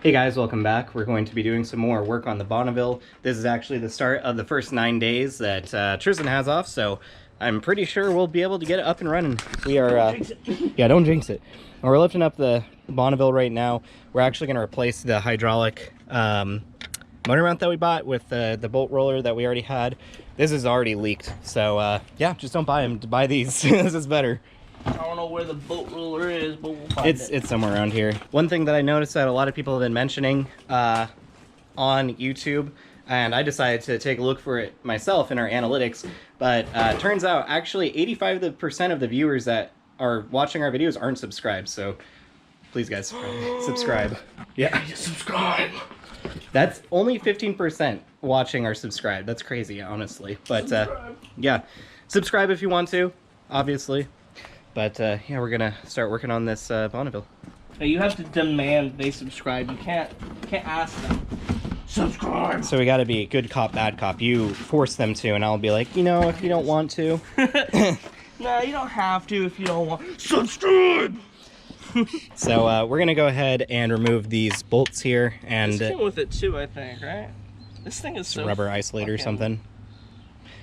Hey guys, welcome back. We're going to be doing some more work on the Bonneville. This is actually the start of the first 9 days that Tristan has off, so I'm pretty sure we'll be able to get it up and running. We are, yeah, don't jinx it. We're lifting up the Bonneville right now. We're actually going to replace the hydraulic motor mount that we bought with the bolt roller that we already had. This is already leaked, so yeah, just don't buy them. Buy these. This is better. I don't know where the bolt roller is, but we'll find it. It's somewhere around here. One thing that I noticed that a lot of people have been mentioning on YouTube, and I decided to take a look for it myself in our analytics, but turns out actually 85% of the viewers that are watching our videos aren't subscribed, so please guys, subscribe. Yeah, subscribe. That's only 15% watching are subscribed. That's crazy, honestly. But yeah, subscribe if you want to, obviously. But yeah, we're gonna start working on this Bonneville. Hey, you have to demand they subscribe. You can't ask them. Subscribe. So we got to be good cop, bad cop. You force them to, and I'll be like, you know, if you don't want to. No, you don't have to if you don't want. Subscribe. So we're gonna go ahead and remove these bolts here, and this came with it too, I think, right? This thing is so rubber isolator or something. Do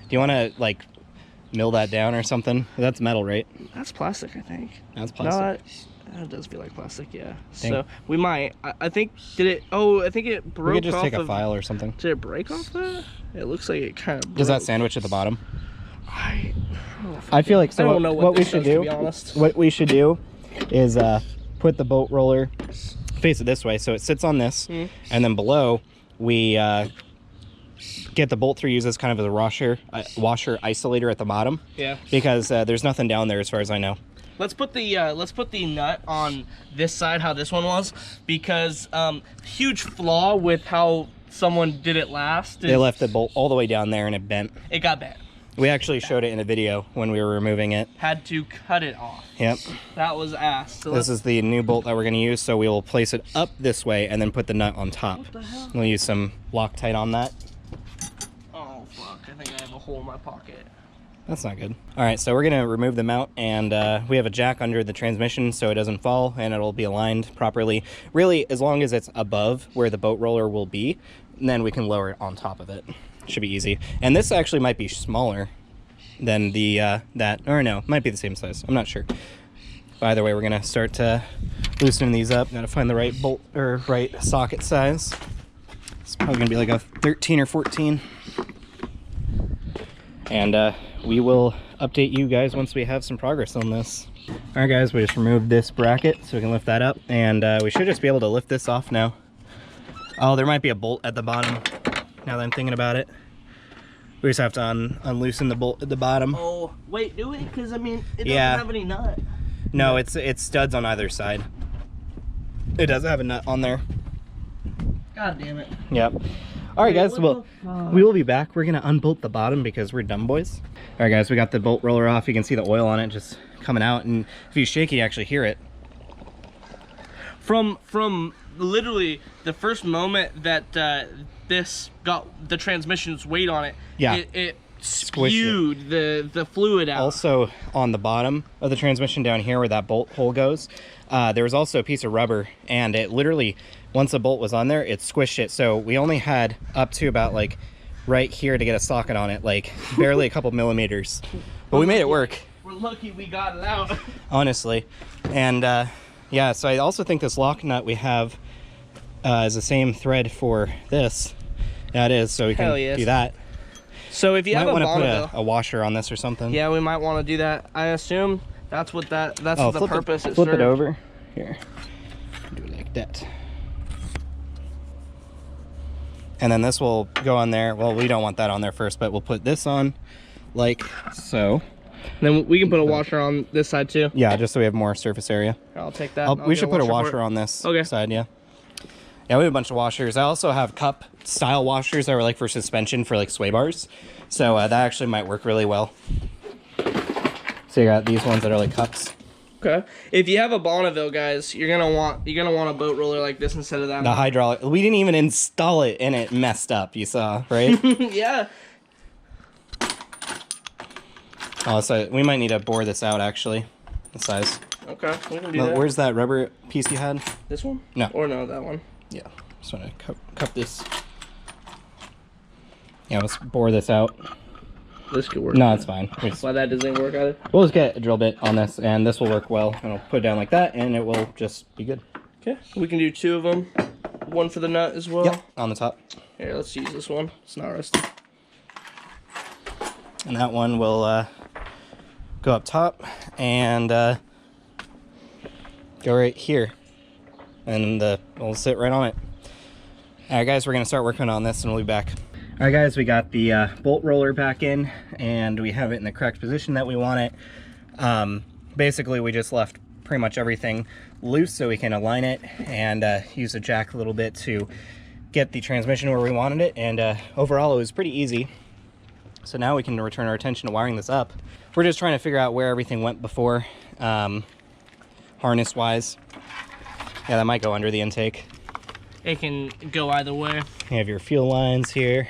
you want to like mill that down or something? That's metal, right? That's plastic, I think. That's plastic. No, that does feel like plastic, yeah. Dang. So we might. I think did it? Oh, I think it broke. We could just off take a of, file or something. Did it break off that? It looks like it kind of broke. Does that sandwich at the bottom? I feel like so. I don't know what we should do. To be honest. What we should do is put the bolt roller, face it this way, so it sits on this, and then below we get the bolt through, use as kind of a washer isolator at the bottom. Yeah. Because there's nothing down there as far as I know. Let's put the nut on this side, how this one was, because huge flaw with how someone did it last. They left the bolt all the way down there and it bent. It got bent. We actually showed it in a video when we were removing it. Had to cut it off. Yep. That was ass. So this is the new bolt that we're going to use, so we will place it up this way and then put the nut on top. What the hell? We'll use some Loctite on that. Oh fuck! I think I have a hole in my pocket. That's not good. All right, so we're going to remove the mount, and we have a jack under the transmission so it doesn't fall and it'll be aligned properly. Really, as long as it's above where the boat roller will be, then we can lower it on top of it. Should be easy. And this actually might be smaller than the or no, might be the same size. I'm not sure. But either way, we're gonna start loosening these up. Gotta find the right bolt or right socket size. It's probably gonna be like a 13 or 14. And we will update you guys once we have some progress on this. All right, guys, we just removed this bracket so we can lift that up, and we should just be able to lift this off now. Oh, there might be a bolt at the bottom. Now that I'm thinking about it, we just have to unloosen the bolt at the bottom. Oh, wait, do we? Because I mean, it doesn't Yeah. have any nut. No, it's studs on either side. It does have a nut on there. God damn it. Yep. All right, Wait, guys. what Well, the fuck? we will be back. We're gonna unbolt the bottom because we're dumb boys. All right, guys. We got the bolt roller off. You can see the oil on it just coming out, and if you shake it, you actually hear it. From literally the first moment that this got the transmission's weight on it, Yeah. it spewed the fluid out. Also, on the bottom of the transmission down here where that bolt hole goes, there was also a piece of rubber, and it literally, once the bolt was on there, it squished it. So we only had up to about like right here to get a socket on it, like barely a couple millimeters, but we made it work. We're lucky we got it out. Honestly. And yeah, so I also think this lock nut we have is the same thread for this. Yeah, it is, so we can do that. So if you Might have a want to Bonneville, put a washer on this or something. yeah, we might want to do that. I assume that's what that's the purpose. Flip it over. Here. Do it like that. And then this will go on there. Well, we don't want that on there first, but we'll put this on like so. Then we can put a washer on this side too. Yeah, just so we have more surface area. I'll take that. We should put a washer on this side, yeah. Yeah, we have a bunch of washers. I also have cup style washers that are like for suspension for like sway bars. So that actually might work really well. So you got these ones that are like cups. Okay. If you have a Bonneville, guys, you're gonna want a boat roller like this instead of that. The hydraulic. We didn't even install it and it messed up. You saw, right? Yeah. Oh, so we might need to bore this out actually, the size. Okay, we can do that. Where's that rubber piece you had? This one? No. Or no, that one. Yeah, just want to cut this. Yeah, let's bore this out. This could work. No, it's fine. Why that doesn't work either? We'll just get a drill bit on this, and this will work well. And I'll put it down like that, and it will just be good. Okay, we can do 2 of them. One for the nut as well. Yep, on the top. Here, let's use this one. It's not rusty. And that one will go up top and go right here. And we'll sit right on it. Alright guys, we're going to start working on this and we'll be back. Alright guys, we got the bolt roller back in and we have it in the correct position that we want it. Basically, we just left pretty much everything loose so we can align it and use the jack a little bit to get the transmission where we wanted it. And overall, it was pretty easy. So now we can return our attention to wiring this up. We're just trying to figure out where everything went before, harness-wise. Yeah, that might go under the intake. It can go either way. You have your fuel lines here.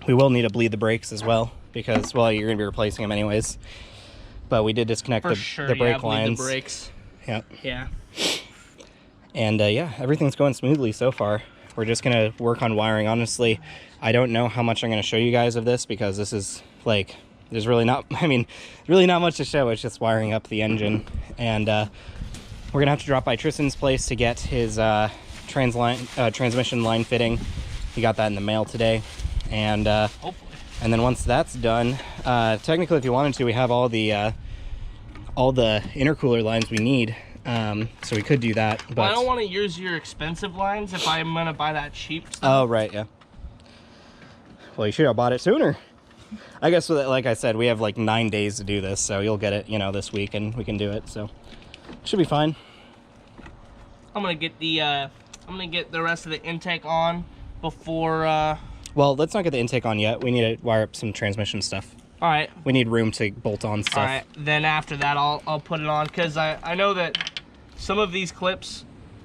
We will need to bleed the brakes as well because, well, you're going to be replacing them anyways. But we did disconnect the brake lines. The brakes. Yep. Yeah. And yeah, everything's going smoothly so far. We're just going to work on wiring. Honestly, I don't know how much I'm going to show you guys of this because this is like, there's really not, I mean, really not much to show. It's just wiring up the engine. And we're going to have to drop by Tristan's place to get his transmission line fitting. He got that in the mail today. And and then once that's done, technically if you wanted to, we have all the intercooler lines we need. So we could do that, but well, I don't want to use your expensive lines if I'm gonna buy that cheap stuff. Oh right, yeah. Well, you should have bought it sooner. I guess like I said, we have like 9 days to do this, so you'll get it, you know, this week, and we can do it. So should be fine. I'm gonna get the rest of the intake on before. Well, let's not get the intake on yet. We need to wire up some transmission stuff. All right. We need room to bolt on stuff. All right. Then after that, I'll put it on because I know that some of these clips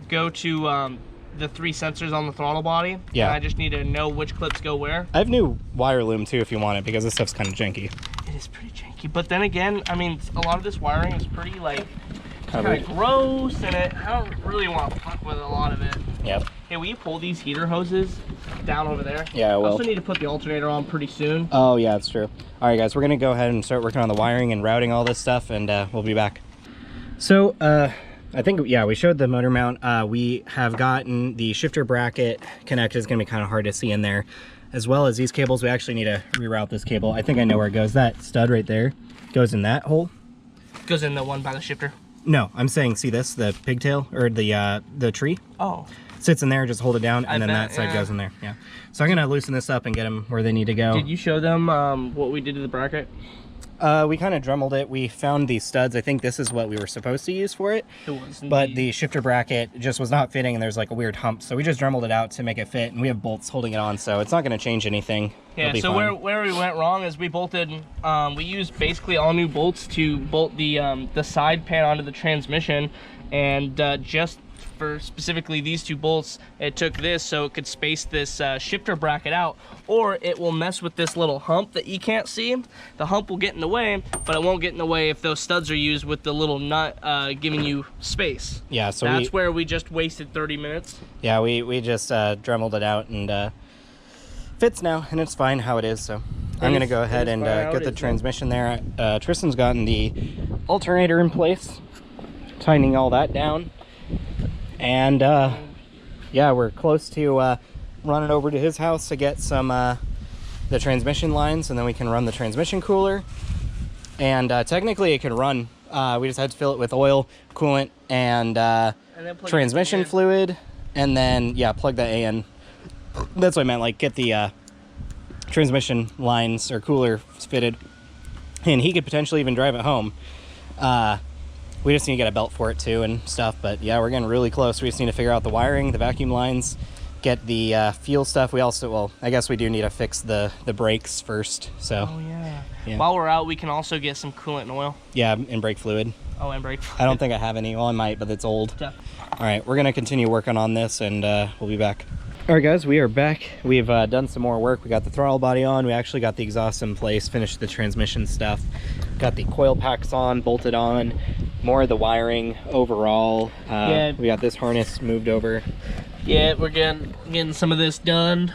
go to the 3 sensors on the throttle body. Yeah. And I just need to know which clips go where. I have new wire loom too if you want it because this stuff's kind of janky. It is pretty janky, but then again, I mean, a lot of this wiring is pretty like kind of gross, and I don't really want to fuck with a lot of it. Yep. Hey, will you pull these heater hoses down over there? Yeah, I will. I also need to put the alternator on pretty soon. Oh yeah, that's true. All right, guys, we're gonna go ahead and start working on the wiring and routing all this stuff, and we'll be back. So I think, yeah, we showed the motor mount. We have gotten the shifter bracket connected. It's gonna be kind of hard to see in there, as well as these cables. We actually need to reroute this cable. I think I know where it goes. That stud right there goes in that hole. Goes in the one by the shifter. No, I'm saying, see this, the pigtail or the tree. Oh. Sits in there, just hold it down, and then that side goes in there. Yeah. So I'm gonna loosen this up and get them where they need to go. Did you show them what we did to the bracket? We kind of dremelled it. We found these studs. I think this is what we were supposed to use for it. It was but the shifter bracket just was not fitting, and there's like a weird hump. So we just dremelled it out to make it fit, and we have bolts holding it on, so it's not going to change anything. Yeah, so where we went wrong is we bolted, we used basically all new bolts to bolt the side pan onto the transmission, and just for specifically these 2 bolts, it took this so it could space this shifter bracket out, or it will mess with this little hump that you can't see. The hump will get in the way, but it won't get in the way if those studs are used with the little nut giving you space. Yeah, so that's where we just wasted 30 minutes. Yeah, we just dremelled it out, and fits now, and it's fine how it is. So I'm gonna go ahead and get the transmission there. Tristan's gotten the alternator in place, tightening all that down. And yeah, we're close to running over to his house to get some the transmission lines, and then we can run the transmission cooler. And technically it can run. We just had to fill it with oil, coolant, and transmission fluid, and then yeah, plug that in. That's what I meant, like get the transmission lines or cooler fitted, and he could potentially even drive it home. We just need to get a belt for it too and stuff, but yeah, we're getting really close. We just need to figure out the wiring, the vacuum lines, get the fuel stuff. We also, well, I guess we do need to fix the brakes first, so. Oh yeah. While we're out, we can also get some coolant and oil. Yeah, and brake fluid. Oh, and brake fluid. I don't think I have any. Well, I might, but it's old. Yeah. All right, we're gonna continue working on this, and we'll be back. All right, guys, we are back. We've done some more work. We got the throttle body on. We actually got the exhaust in place, finished the transmission stuff. Got the coil packs on, bolted on. more of the wiring overall. Yeah. We got this harness moved over. Yeah, we're getting some of this done.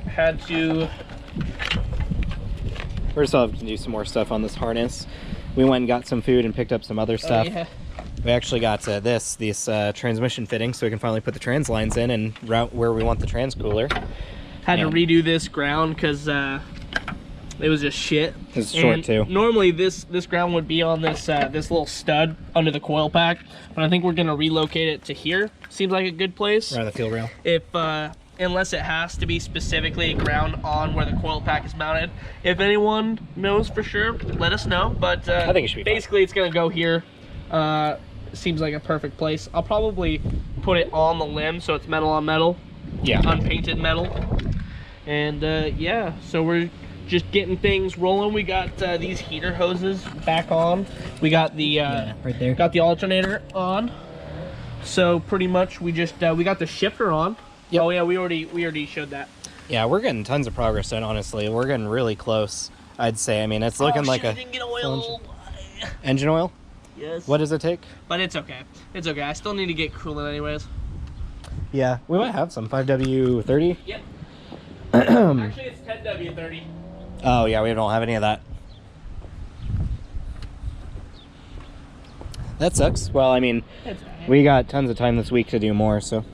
Had to. We're still having to do some more stuff on this harness. We went and got some food and picked up some other stuff. Yeah. We actually got this transmission fitting, so we can finally put the trans lines in and route where we want the trans cooler. Had to redo this ground because it was just shit. It's short too. Normally this ground would be on this this little stud under the coil pack, but I think we're gonna relocate it to here. Seems like a good place. Right on the fuel rail. If unless it has to be specifically ground on where the coil pack is mounted. If anyone knows for sure, let us know. But I think it should be basically fine. It's gonna go here. Seems like a perfect place. I'll probably put it on the limb so it's metal on metal. Yeah. Unpainted metal. And yeah, so we're just getting things rolling. We got these heater hoses back on. We got the right there. Got the alternator on. So pretty much we just we got the shifter on. Yep. Oh yeah, we already showed that. Yeah, we're getting tons of progress done, honestly. We're getting really close, I'd say. I mean, it's looking like I didn't get oil. Engine oil? Yes. What does it take? But it's okay. It's okay. I still need to get coolant anyways. Yeah, we might have some 5W30. Yep. Actually, it's 10W30. Oh yeah, we don't have any of that. That sucks. Well, I mean, we got tons of time this week to do more, so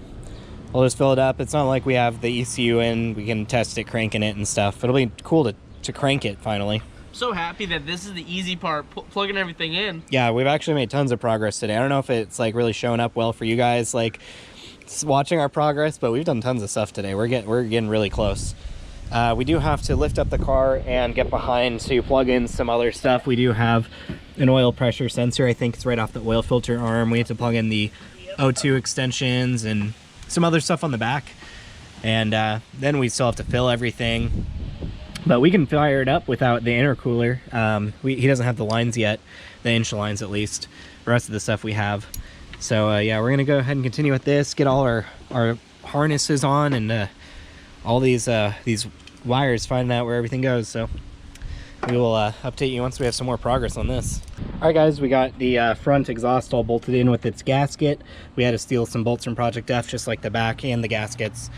I'll just fill it up. It's not like we have the ECU in. We can test it, cranking it and stuff. It'll be cool to crank it finally. So happy that this is the easy part, plugging everything in. Yeah, we've actually made tons of progress today. I don't know if it's like really showing up well for you guys, like watching our progress, but we've done tons of stuff today. We're getting really close. We do have to lift up the car and get behind to plug in some other stuff. We do have an oil pressure sensor. I think it's right off the oil filter arm. We have to plug in the O2 extensions and some other stuff on the back. And then we still have to fill everything. But we can fire it up without the intercooler. He doesn't have the lines yet, the inch lines at least. The rest of the stuff we have. So yeah, we're gonna go ahead and continue with this, get all our harnesses on, and all these wires, finding out where everything goes. So we will update you once we have some more progress on this. All right guys, we got the front exhaust all bolted in with its gasket. We had to steal some bolts from Project F, just like the back and the gaskets.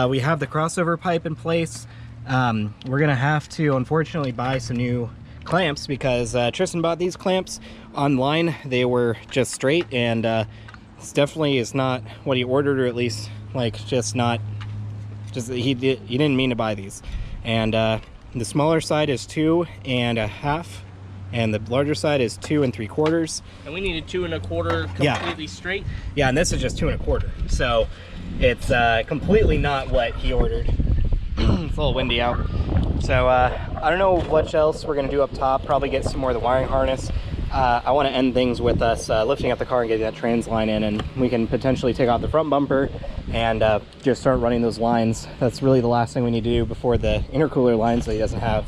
We have the crossover pipe in place. We're gonna have to unfortunately buy some new clamps because Tristan bought these clamps online. They were just straight, and it's definitely is not what he ordered, or at least like he didn't mean to buy these. And the smaller side is 2.5, and the larger side is 2 3/4. And we needed 2 1/4 completely straight. Yeah, and this is just 2 1/4. So it's completely not what he ordered. It's a little windy out. So I don't know what else we're gonna do up top. Probably get some more of the wiring harness. I want to end things with us lifting up the car and getting that trans line in, and we can potentially take out the front bumper and just start running those lines. That's really the last thing we need to do before the intercooler lines that he doesn't have.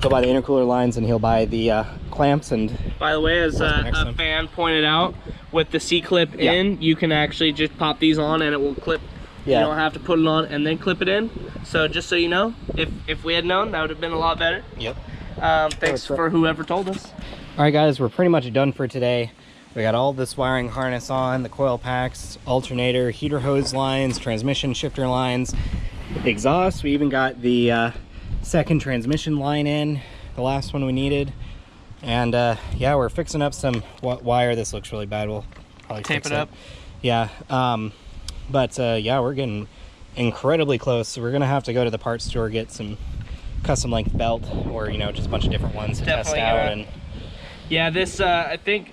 He'll buy the intercooler lines and he'll buy the clamps. And by the way, as a fan pointed out, with the C-clip in, you can actually just pop these on and it will clip. Yeah. You don't have to put it on and then clip it in. So just so you know, if we had known, that would have been a lot better. Yep. Thanks for whoever told us. All right guys, we're pretty much done for today. We got all this wiring harness on, the coil packs, alternator, heater hose lines, transmission shifter lines, exhaust. We even got the second transmission line in, the last one we needed. And yeah, we're fixing up some wire. This looks really bad. We'll probably tape it up. Yeah, but yeah, we're getting incredibly close. So we're gonna have to go to the parts store, get some custom length belt, or you know, just a bunch of different ones to test out. And yeah, this I think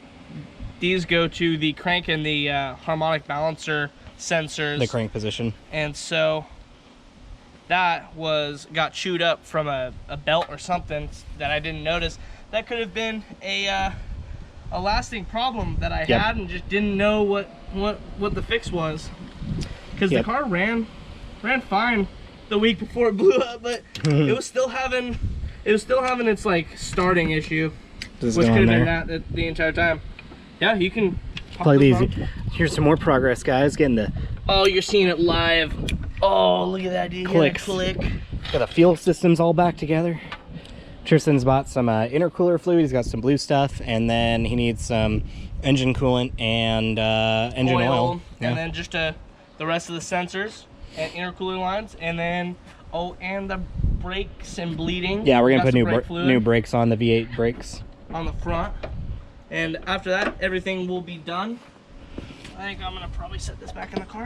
these go to the crank and the harmonic balancer sensors. The crank position. And so that got chewed up from a belt or something that I didn't notice. That could have been a lasting problem that I had and just didn't know what the fix was. Because the car ran fine the week before it blew up, but it was still having its like starting issue, which could have been that the entire time. Yeah, you can plug these. Here's some more progress, guys. Getting the you're seeing it live. Oh, look at that, dude. Clicks. Click. Got the fuel systems all back together. Tristan's bought some intercooler fluid. He's got some blue stuff, and then he needs some engine coolant and engine oil. And then just the rest of the sensors and intercooler lines, and then and the brakes and bleeding. Yeah, we're gonna put new brakes on the V8 brakes on the front, and after that everything will be done. I think I'm gonna probably set this back in the car.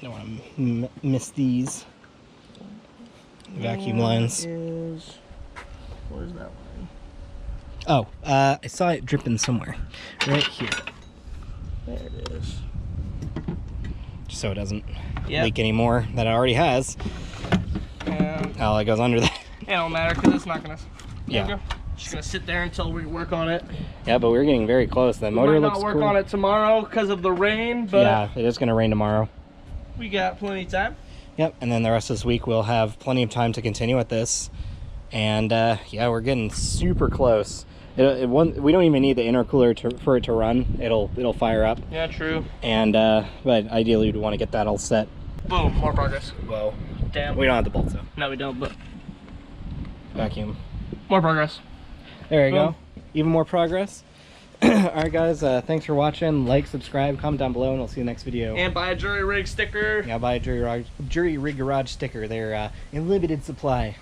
Don't want to miss these vacuum lines. What is that line? Oh, I saw it dripping somewhere right here. There it is. Just so it doesn't leak anymore that it already has. And oh, it goes under that. It don't matter because it's not gonna. Yeah. Just gonna sit there until we work on it. Yeah, but we're getting very close. The motor looks cool. We might not work on it tomorrow because of the rain, but yeah, it is gonna rain tomorrow. We got plenty of time. Yep, and then the rest of this week we'll have plenty of time to continue with this. And yeah, we're getting super close. We don't even need the intercooler for it to run. It'll fire up. Yeah, true. And but ideally we'd want to get that all set. Boom, more progress. Whoa. Damn. We don't have the bolts though. No, we don't, but vacuum. More progress. There you go. Even more progress. Alright guys, thanks for watching. Like, subscribe, comment down below, and we'll see you next video. And buy a jury rig sticker. Yeah, buy a jury rig garage sticker. They're in limited supply.